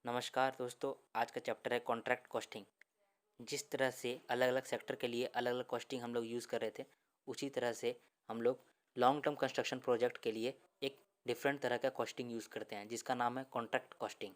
नमस्कार दोस्तों, आज का चैप्टर है कॉन्ट्रैक्ट कॉस्टिंग। जिस तरह से अलग अलग सेक्टर के लिए अलग अलग कॉस्टिंग हम लोग यूज़ कर रहे थे, उसी तरह से हम लोग लॉन्ग टर्म कंस्ट्रक्शन प्रोजेक्ट के लिए एक डिफरेंट तरह का कॉस्टिंग यूज़ करते हैं, जिसका नाम है कॉन्ट्रैक्ट कॉस्टिंग।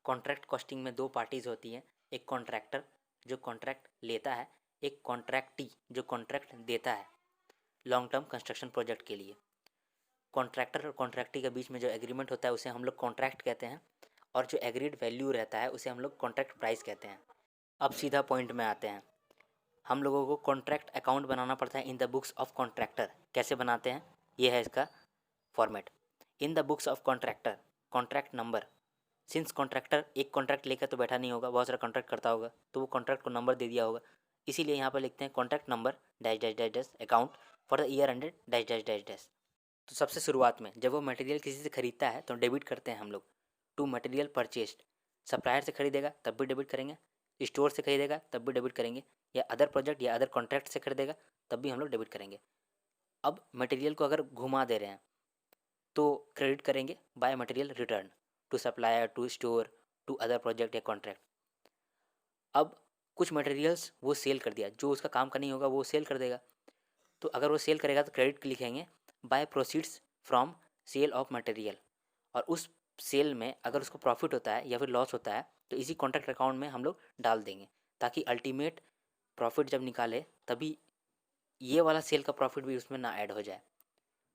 कॉन्ट्रैक्ट कॉस्टिंग में दो पार्टीज होती हैं, एक कॉन्ट्रैक्टर जो कॉन्ट्रैक्ट लेता है, एक कॉन्ट्रैक्टी जो कॉन्ट्रैक्ट देता है लॉन्ग टर्म कंस्ट्रक्शन प्रोजेक्ट के लिए। कॉन्ट्रैक्टर और कॉन्ट्रैक्टी के बीच में जो एग्रीमेंट होता है उसे हम लोग कॉन्ट्रैक्ट कहते हैं, और जो एग्रीड वैल्यू रहता है उसे हम लोग कॉन्ट्रैक्ट प्राइस कहते हैं। अब सीधा पॉइंट में आते हैं। हम लोगों को कॉन्ट्रैक्ट अकाउंट बनाना पड़ता है in the books of contractor. कैसे बनाते हैं, ये है इसका format. In the books of contractor, contract number. Since contractor एक कॉन्ट्रैक्ट लेकर तो बैठा नहीं होगा, बहुत सारा कॉन्ट्रैक्ट करता होगा, तो वो कॉन्ट्रैक्ट को नंबर दे दिया होगा। इसीलिए यहाँ पर लिखते हैं contract number dash dash dash dash account for the year ended dash dash dash dash. तो सबसे शुरुआत में जब वो मटेरियल किसी से खरीदता है तो डेबिट करते हैं हम लोग टू मटेरियल परचेस्ड। सप्लायर से खरीदेगा तब भी डेबिट करेंगे, स्टोर से खरीदेगा तब भी डेबिट करेंगे, या अदर प्रोजेक्ट या अदर कॉन्ट्रैक्ट से खरीदेगा तब भी हम लोग डेबिट करेंगे। अब मटेरियल को अगर घुमा दे रहे हैं तो क्रेडिट करेंगे by material return to supplier, to store, to other project या कॉन्ट्रैक्ट। अब कुछ मटेरियल्स वो सेल कर दिया, जो उसका काम का नहीं होगा वो सेल कर देगा, तो अगर वो सेल करेगा तो क्रेडिट लिखेंगे by proceeds from sale of material. और उस सेल में अगर उसको प्रॉफिट होता है या फिर लॉस होता है तो इसी कॉन्ट्रैक्ट अकाउंट में हम लोग डाल देंगे, ताकि अल्टीमेट प्रॉफिट जब निकाले तभी ये वाला सेल का प्रॉफिट भी उसमें ना ऐड हो जाए,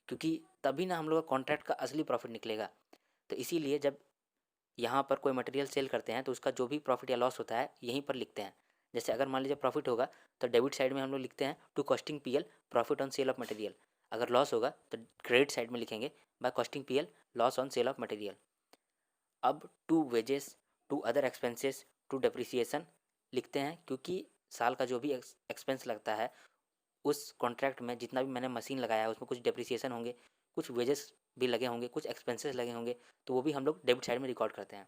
क्योंकि तभी ना हम लोग का कॉन्ट्रैक्ट का असली प्रॉफिट निकलेगा। तो इसीलिए जब यहाँ पर कोई मटेरियल सेल करते हैं तो उसका जो भी प्रॉफिट या लॉस होता है यहीं पर लिखते हैं। जैसे अगर मान लीजिए प्रॉफिट होगा तो डेबिट साइड में हम लोग लिखते हैं to costing PL profit on sale of material. अगर लॉस होगा तो क्रेडिट साइड में लिखेंगे by costing PL loss on sale of material. अब to wages, to other expenses, to depreciation लिखते हैं, क्योंकि साल का जो भी एक्सपेंस लगता है उस कॉन्ट्रैक्ट में, जितना भी मैंने मशीन लगाया है उसमें कुछ डेप्रिसिएशन होंगे, कुछ वेजेस भी लगे होंगे, कुछ एक्सपेंसेस लगे होंगे, तो वो भी हम लोग डेबिट साइड में रिकॉर्ड करते हैं।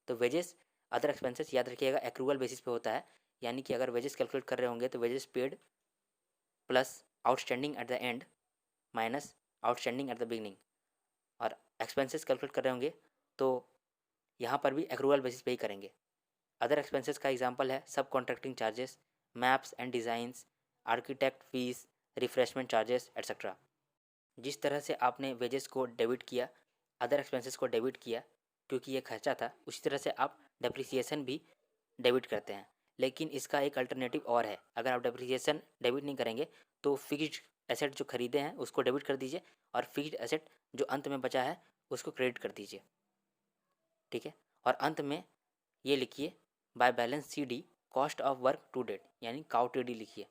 तो वेजेस अदर एक्सपेंसेस याद रखिएगा एक्रूवल बेसिस पे होता है, यानी कि अगर वेजेस कैलकुलेट कर रहे होंगे तो wages paid plus outstanding at the end minus outstanding at the beginning. और एक्सपेंसेस कैलकुलेट कर रहे होंगे तो यहाँ पर भी एक्रूवल बेसिस पे ही करेंगे। अदर एक्सपेंसेस का एग्जांपल है सब contracting charges, maps and designs, architect fees, refreshment charges etcetera. जिस तरह से आपने वेजेस को डेबिट किया, अदर एक्सपेंसेस को डेबिट किया क्योंकि ये खर्चा था, उसी तरह से आप डेप्रिसिएशन भी डेबिट करते हैं। लेकिन इसका एक अल्टरनेटिव और है, अगर आप डेप्रिसिएशन डेबिट नहीं करेंगे तो फिक्स्ड एसेट जो खरीदे हैं उसको डेबिट कर दीजिए, और फिक्स्ड एसेट जो अंत में बचा है उसको क्रेडिट कर दीजिए। ठीक है, और अंत में ये लिखिए by balance C D cost of work to date, यानी काउ टी डी लिखिए।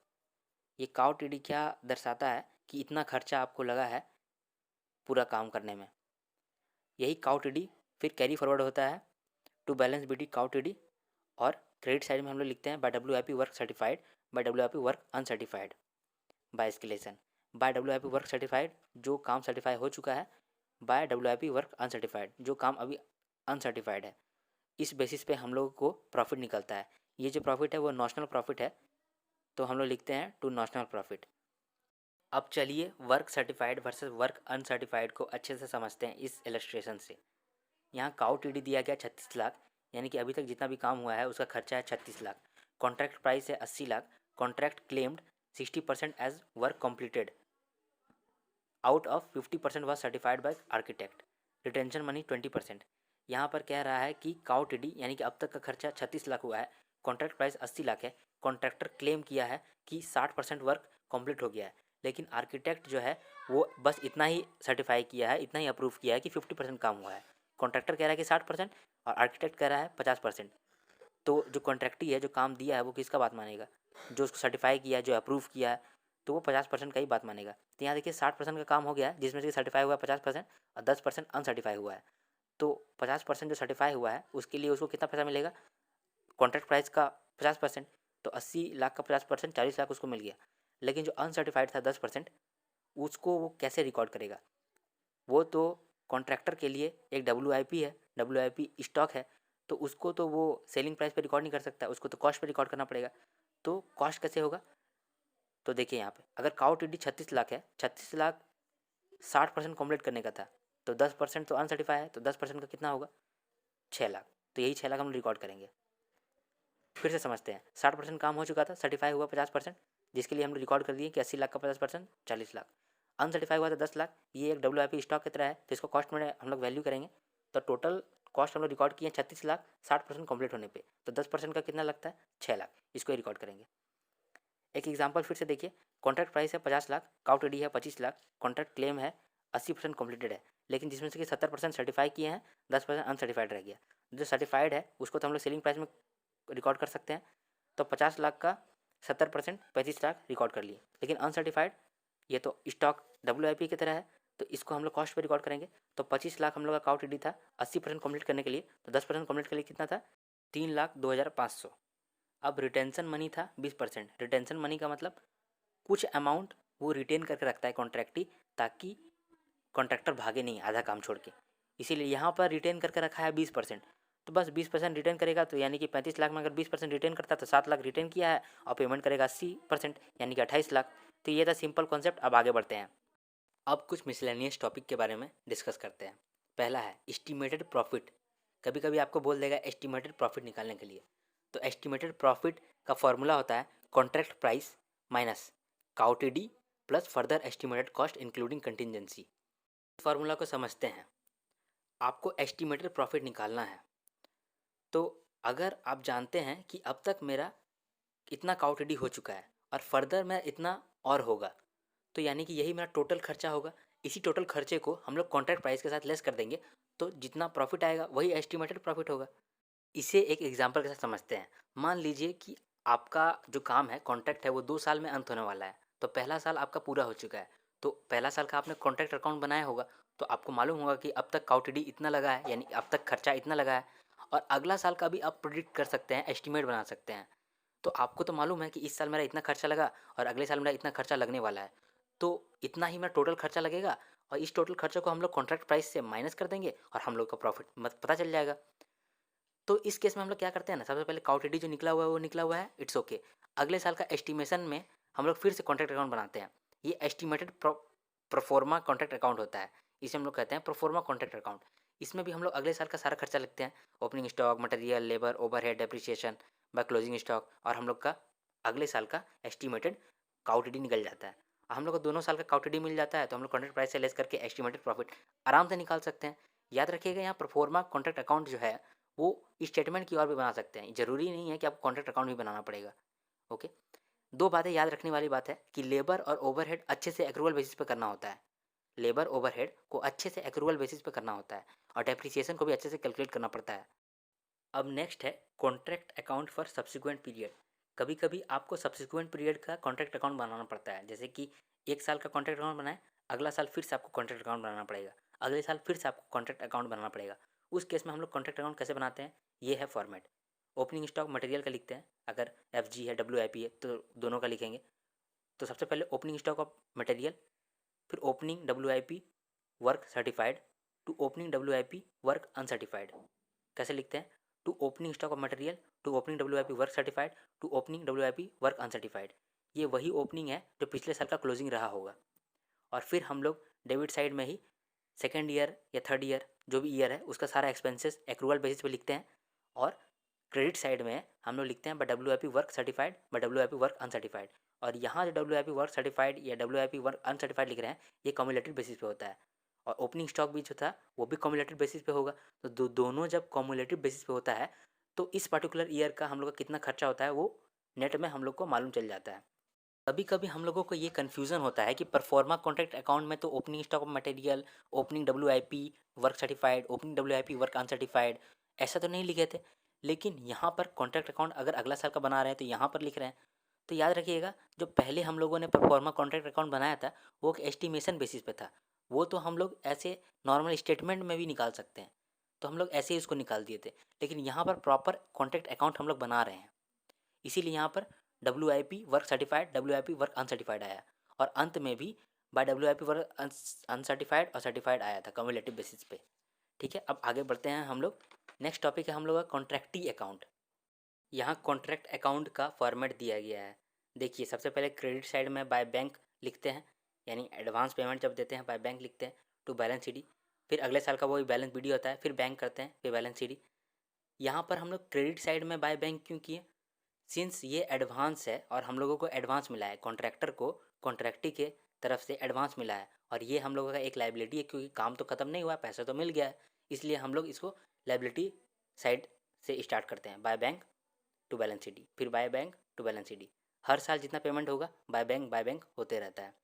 ये काउ टी डी क्या दर्शाता है कि इतना खर्चा आपको लगा है पूरा काम करने में। यही काउ टी डी फिर कैरी फॉरवर्ड होता है टू बैलेंस बी डी काउ टी डी, और क्रेडिट साइड में हम लोग लिखते हैं by W I P work certified, by W I P work uncertified, by escalation. By W I P work certified जो काम सर्टिफाई हो चुका है, by W I P work uncertified जो काम अभी अनसर्टिफाइड है। इस बेसिस पे हम लोगों को प्रॉफिट निकलता है। ये जो प्रॉफिट है वो नॉशनल प्रॉफिट है, तो हम लोग लिखते हैं टू नॉशनल प्रॉफिट। अब चलिए work certified versus work uncertified को अच्छे से समझते हैं इस इलस्ट्रेशन से। यहाँ काउ टी डी दिया गया 36 लाख, यानी कि अभी तक जितना भी काम हुआ है उसका खर्चा है 36 लाख। कॉन्ट्रैक्ट प्राइस है 80 lakh. Contract claimed 60% as work completed, out of 50% was certified by architect. Retention money 20%। यहाँ पर कह रहा है कि काउ टी डी यानी कि अब तक का खर्चा 36 लाख हुआ है, कॉन्ट्रैक्ट प्राइस 80 लाख है, कॉन्ट्रैक्टर क्लेम किया है कि 60% वर्क कंप्लीट हो गया है, लेकिन आर्किटेक्ट जो है वो बस इतना ही सर्टिफाई किया है, इतना ही अप्रूव किया है कि 50% काम हुआ है। कॉन्ट्रैक्टर कह रहा है कि 60% और आर्किटेक्ट कह रहा है 50%। तो जो कॉन्ट्रैक्टी है जो काम दिया है वो किसका बात मानेगा, जो उसको सर्टिफाई किया है, जो अप्रूव किया है, तो वो 50% का ही बात मानेगा। तो यहाँ देखिए 60% का काम हो गया है, जिसमें से सर्टिफाई हुआ है 50% और 10% अनसर्टिफाई हुआ है। तो 50% जो सर्टिफाई हुआ है उसके लिए उसको कितना पैसा मिलेगा, कॉन्ट्रैक्ट प्राइस का 50%, तो 80 लाख का 50% 40 लाख उसको मिल गया। लेकिन जो अनसर्टिफाइड था 10%, उसको वो कैसे रिकॉर्ड करेगा, वो तो कॉन्ट्रैक्टर के लिए एक डब्ल्यू आई पी है, डब्ल्यू आई पी स्टॉक है, तो उसको तो वो सेलिंग प्राइस पे रिकॉर्ड नहीं कर सकता, उसको तो कॉस्ट पे रिकॉर्ड करना पड़ेगा। तो कॉस्ट कैसे होगा, तो देखिए यहाँ पे अगर काउ टी डी 36 लाख है, 36 लाख 60% कम्प्लीट करने का था, तो 10% तो अनसर्टिफाई है, तो 10% का कितना होगा 6 लाख। तो यही 6 लाख हम रिकॉर्ड करेंगे। फिर से समझते हैं, 60% काम हो चुका था, सर्टिफाई हुआ 50%, जिसके लिए हम रिकॉर्ड कर दिए कि 80 लाख का 50% 40 लाख। अनसर्टिफाई हुआ था 10 लाख, ये एक WIP स्टॉक की तरह है, तो इसको कॉस्ट में हम लोग वैल्यू करेंगे। तो टोटल कॉस्ट हम लोग रिकॉर्ड किए 36 लाख 60% कंप्लीट होने पे, तो 10% का कितना लगता है 6 लाख, इसको रिकॉर्ड करेंगे। एक एग्जांपल फिर से देखिए, कॉन्ट्रैक्ट प्राइस है 50 लाख, काउट डी है 25 लाख, कॉन्ट्रैक्ट क्लेम है 80% कंप्लीटेड है, लेकिन जिसमें से कि 70% सर्टिफाई किए हैं, 10% अनसर्टिफाइड रह गया। जो सर्टिफाइड है उसको तो हम लोग सेलिंग प्राइस में रिकॉर्ड कर सकते हैं, तो 50 लाख का 70% 35 लाख रिकॉर्ड कर लिए। लेकिन अनसर्टिफाइड ये तो स्टॉक WIP की तरह है, तो इसको हम लोग कॉस्ट पे रिकॉर्ड करेंगे। तो 25 लाख हम लोग का काउट डी था 80% कंप्लीट करने के लिए, तो 10% कंप्लीट के लिए कितना था 3,02,500। अब रिटेंशन मनी था 20%। रिटेंशन मनी का मतलब कुछ अमाउंट वो रिटेन करके रखता है कॉन्ट्रैक्टी, ताकि कॉन्ट्रैक्टर भागे नहीं आधा काम छोड़ के, इसीलिए यहाँ पर रिटेन करके रखा है 20%। तो बस 20% रिटेन करेगा, तो यानी कि 35 लाख में अगर 20% रिटेन करता है तो 7 लाख रिटेन किया है, और पेमेंट करेगा 80% यानी कि 28 लाख। तो ये था सिंपल कॉन्सेप्ट। अब आगे बढ़ते हैं, अब कुछ मिसलेनियस टॉपिक के बारे में डिस्कस करते हैं। पहला है एस्टिमेटेड प्रॉफिट। कभी कभी आपको बोल देगा एस्टिमेटेड प्रॉफिट निकालने के लिए, तो एस्टिमेटेड प्रॉफिट का फॉर्मूला होता है कॉन्ट्रैक्ट प्राइस माइनस काउटीडी plus further estimated cost including contingency. Formula को समझते हैं। आपको एस्टिमेटेड प्रॉफिट निकालना है, तो अगर आप जानते हैं कि अब तक मेरा इतना काउटीडी हो चुका है और फर्दर मैं इतना और होगा, तो यानी कि यही मेरा टोटल खर्चा होगा। इसी टोटल खर्चे को हम लोग कॉन्ट्रैक्ट प्राइस के साथ लेस कर देंगे, तो जितना प्रॉफिट आएगा वही एस्टिमेटेड प्रॉफिट होगा। इसे एक एग्जांपल के साथ समझते हैं। मान लीजिए कि आपका जो काम है कॉन्ट्रैक्ट है वो 2 साल में अंत होने वाला है, तो पहला साल आपका पूरा हो चुका है, तो पहला साल का आपने कॉन्ट्रैक्ट अकाउंट बनाया होगा, तो आपको मालूम होगा कि अब तक काउटीडी इतना लगा है, यानी अब तक खर्चा इतना लगा है, और अगला साल का भी आप प्रिडिक्ट कर सकते हैं, एस्टिमेट बना सकते हैं। तो आपको तो मालूम है कि इस साल मेरा इतना खर्चा लगा और अगले साल मेरा इतना खर्चा लगने वाला है, तो इतना ही मेरा टोटल खर्चा लगेगा, और इस टोटल खर्चे को हम लोग कॉन्ट्रैक्ट प्राइस से माइनस कर देंगे और हम लोग का प्रॉफिट मत पता चल जाएगा। तो इस केस में हम लोग क्या करते हैं ना, सबसे पहले काउटीडी जो निकला हुआ है वो निकला हुआ है, इट्स ओके। अगले साल का एस्टिमेशन में हम लोग फिर से कॉन्ट्रैक्ट अकाउंट बनाते हैं। ये एस्टिमेटेड प्रोफोर्मा कॉन्ट्रैक्ट अकाउंट होता है, इसे हम लोग कहते हैं प्रोफोर्मा कॉन्ट्रैक्ट अकाउंट। इसमें भी हम लोग अगले साल का सारा खर्चा लिखते हैं, opening stock, material, labour, overhead, depreciation by closing stock, और हम लोग का अगले साल का एस्टिमेटेड काउटीडी निकल जाता है। हम लोग को दोनों साल का काउटीडी मिल जाता है, तो हम लोग कॉन्ट्रैक्ट प्राइस से लेस करके एस्टिमेटेड प्रॉफिट आराम से निकाल सकते हैं। याद रखिएगा, यहाँ प्रोफोर्मा कॉन्ट्रैक्ट अकाउंट जो है वो स्टेटमेंट की ओर भी बना सकते हैं, ज़रूरी नहीं है कि आपको कॉन्ट्रैक्ट अकाउंट भी बनाना पड़ेगा। ओके, दो बातें याद रखने वाली बात है कि लेबर और ओवरहेड अच्छे से एक्रूवल बेसिस पे करना होता है। लेबर ओवरहेड को अच्छे से एक्रूवल बेसिस पे करना होता है, और डेप्रिसिएशन को भी अच्छे से कैलकुलेट करना पड़ता है। अब नेक्स्ट है contract account for subsequent period. कभी कभी आपको सब्सिक्वेंट पीरियड का कॉन्ट्रैक्ट अकाउंट बनाना पड़ता है, जैसे कि 1 साल का कॉन्ट्रैक्ट अकाउंट बनाए, अगला साल फिर से आपको कॉन्ट्रैक्ट अकाउंट बनाना पड़ेगा, अगले साल फिर से आपको कॉन्ट्रैक्ट अकाउंट बनाना पड़ेगा। उस केस में हम लोग कॉन्ट्रैक्ट अकाउंट कैसे बनाते हैं, ये है फॉर्मेट। ओपनिंग स्टॉक मटेरियल का लिखते हैं, अगर FG है WIP है तो दोनों का लिखेंगे। तो सबसे पहले ओपनिंग स्टॉक ऑफ मटेरियल, फिर opening WIP work certified to opening WIP work uncertified. कैसे लिखते हैं, to opening stock of material to opening WIP work certified to opening WIP work uncertified. ये वही ओपनिंग है जो पिछले साल का क्लोजिंग रहा होगा। और फिर हम लोग डेबिट साइड में ही सेकेंड ईयर या थर्ड ईयर जो भी ईयर है उसका सारा एक्सपेंसेस एक्रूवल बेसिस पे लिखते हैं, और क्रेडिट साइड में हम लोग लिखते हैं by WIP work certified by WIP work uncertified. और यहाँ जो WIP वर्क सर्टिफाइड या WIP वर्क अनसर्टिफाइड लिख रहे हैं ये कम्युलेटिव बेसिस पे होता है, और ओपनिंग स्टॉक भी जो था वो भी कम्युलेटिव बेसिस पे होगा। तो दोनों जब कम्युलेटिव बेसिस पे होता है तो इस पर्टिकुलर ईयर का हम लोग का कितना खर्चा होता है वो नेट में हम लोग को मालूम चल जाता है। कभी कभी हम लोगों को ये कन्फ्यूज़न होता है कि परफॉर्मा कॉन्ट्रैक्ट अकाउंट में तो opening stock of material, opening WIP work certified, opening WIP work uncertified ऐसा तो नहीं लिखे थे, लेकिन यहाँ पर कॉन्ट्रैक्ट अकाउंट अगर अगला साल का बना रहे हैं तो यहाँ पर लिख रहे हैं। तो याद रखिएगा, जो पहले हम लोगों ने परफॉर्मा कॉन्ट्रैक्ट अकाउंट बनाया था वो एक एस्टिमेशन बेसिस पे था, वो तो हम लोग ऐसे नॉर्मल स्टेटमेंट में भी निकाल सकते हैं, तो हम लोग ऐसे ही उसको निकाल दिए थे। लेकिन यहाँ पर प्रॉपर कॉन्ट्रैक्ट अकाउंट हम लोग बना रहे हैं, इसीलिए यहाँ पर WIP work certified, WIP work uncertified आया, और अंत में भी बाय WIP वर्क अनसर्टिफाइड और सर्टिफाइड आया था कम्युलेटिव बेसिस पे। ठीक है, अब आगे बढ़ते हैं हम लोग। नेक्स्ट टॉपिक है हम लोग का कॉन्ट्रैक्टी अकाउंट। यहाँ कॉन्ट्रैक्ट अकाउंट का फॉर्मेट दिया गया है। देखिए, सबसे पहले क्रेडिट साइड में बाय बैंक लिखते हैं, यानी एडवांस पेमेंट जब देते हैं बाय बैंक लिखते हैं टू बैलेंस CD। फिर अगले साल का वही बैलेंस BD होता है, फिर बैंक करते हैं, फिर बैलेंस CD। यहाँ पर हम लोग क्रेडिट साइड में बाय बैंक क्यों किए? सिंस ये एडवांस है और हम लोगों को एडवांस मिला है, कॉन्ट्रैक्टर को कॉन्ट्रैक्टी के तरफ से एडवांस मिला है, और ये हम लोगों का एक लाइबिलिटी है क्योंकि काम तो ख़त्म नहीं हुआ, पैसा तो मिल गया है, इसलिए हम लोग इसको लाइबिलिटी साइड से स्टार्ट करते हैं, by bank to balance sheet, फिर by bank to balance sheet. हर साल जितना पेमेंट होगा बाय बैंक होते रहता है।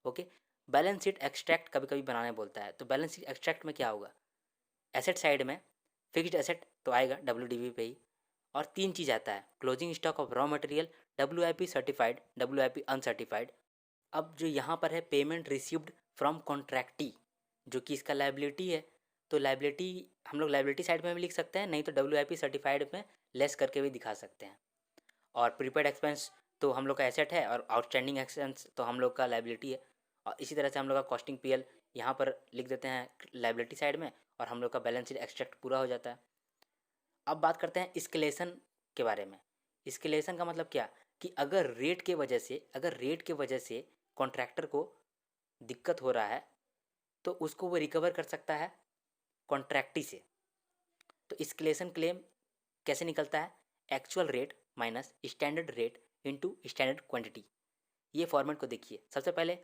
ओके, बैलेंस शीट एक्सट्रैक्ट कभी कभी बनाने बोलता है, तो बैलेंस शीट एक्सट्रैक्ट में क्या होगा? एसेट साइड में फिक्स्ड एसेट तो आएगा WDV पे ही, और तीन चीज़ आता है, closing stock of raw material, WIP certified, WIP uncertified. अब जो यहाँ पर है पेमेंट रिसीव्ड फ्रॉम कॉन्ट्रैक्टी, जो कि इसका लाइबिलिटी है, तो लाइबिलिटी हम लोग लाइबिलिटी साइड में भी लिख सकते हैं, नहीं तो WIP सर्टिफाइड में लेस करके भी दिखा सकते हैं। और प्रीपेड एक्सपेंस तो हम लोग का एसेट है, और आउटस्टैंडिंग एक्सपेंस तो हम लोग का लाइबिलिटी है, और इसी तरह से हम लोग का कॉस्टिंग PL यहाँ पर लिख देते हैं लाइबिलिटी साइड में, और हम लोग का बैलेंस शीट एक्सट्रैक्ट पूरा हो जाता है। अब बात करते हैं इस्केलेशन के बारे में। इस्केलेशन का मतलब क्या, कि अगर रेट के वजह से कॉन्ट्रैक्टर को दिक्कत हो रहा है, तो उसको वो रिकवर कर सकता है कॉन्ट्रैक्टी से। तो इस्केलेशन क्लेम कैसे निकलता है? Actual rate minus standard rate into standard quantity. ये फॉर्मेट को देखिए। सबसे पहले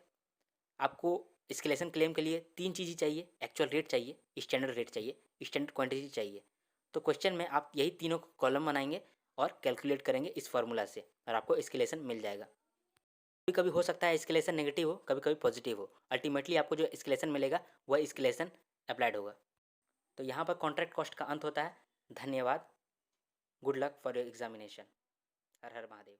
आपको इस्केलेशन क्लेम के लिए तीन चीज़ें चाहिए, एक्चुअल रेट चाहिए, स्टैंडर्ड रेट चाहिए, स्टैंडर्ड क्वांटिटी चाहिए। तो क्वेश्चन में आप यही तीनों कॉलम बनाएंगे और कैलकुलेट करेंगे इस फार्मूला से, और आपको इस्केलेशन मिल जाएगा। कभी कभी हो सकता है इस्केलेशन नेगेटिव हो, कभी कभी पॉजिटिव हो, अल्टीमेटली आपको जो इस्केलेशन मिलेगा वह इस्केलेशन अप्लाइड होगा। तो यहाँ पर कॉन्ट्रैक्ट कॉस्ट का अंत होता है। धन्यवाद। Good luck for your examination. Her her Mahadev.